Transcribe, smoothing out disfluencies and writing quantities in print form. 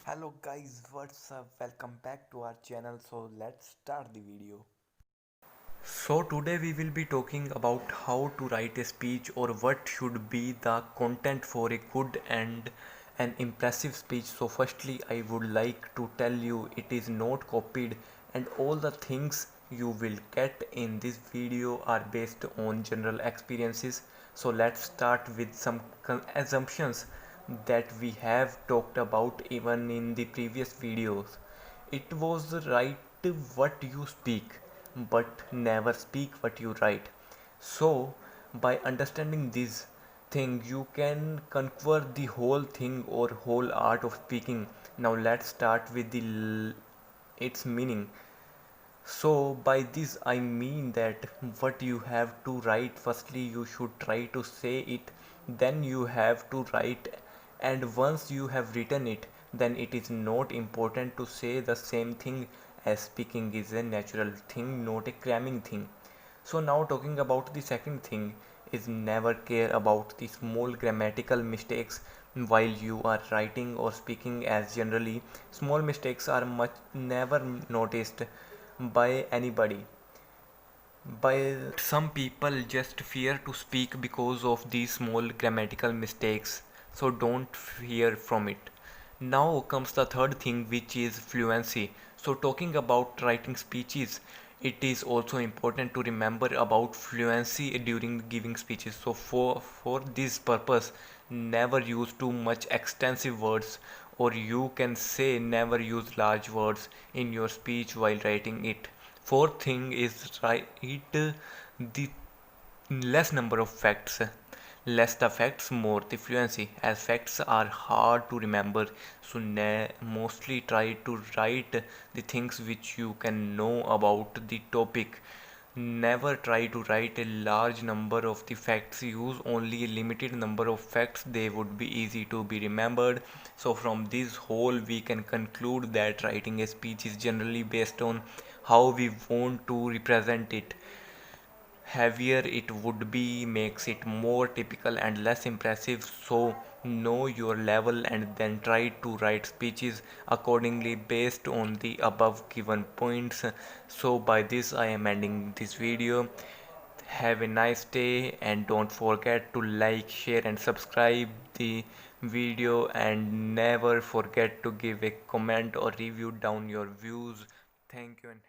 Hello guys, what's up? Welcome back to our channel. So let's start the video. So today we will be talking about how to write a speech or what should be the content for a good and an impressive speech. So firstly I would like to tell you it is not copied and all the things you will get in this video are based on general experiences. So let's start with some assumptions that we have talked about even in the previous videos. It was write what you speak, but never speak what you write. So, by understanding this thing, you can conquer the whole thing or whole art of speaking. Now, let's start with its meaning. So, by this, I mean that what you have to write, firstly, you should try to say it, then you have to write, and once you have written it, then it is not important to say the same thing, as speaking is a natural thing, not a cramming thing. So, now talking about the second thing is never care about the small grammatical mistakes while you are writing or speaking, as generally small mistakes are much never noticed by anybody. By some people just fear to speak because of these small grammatical mistakes, so don't fear from it. Now comes the third thing, which is fluency. So talking about writing speeches, it is also important to remember about fluency during giving speeches. So for this purpose, never use too much extensive words, or you can say never use large words in your speech while writing it. Fourth thing is write the less number of facts. Less the facts, more the fluency, as facts are hard to remember. So mostly try to write the things which you can know about the topic. Never try to write a large number of the facts. Use only a limited number of facts. They would be easy to be remembered. So from this whole we can conclude that writing a speech is generally based on how we want to represent it. Heavier it would be makes it more typical and less impressive. So know your level and then try to write speeches accordingly based on the above given points. So by this I am ending this video. Have a nice day and don't forget to like, share and subscribe the video, and never forget to give a comment or review down your views. Thank you and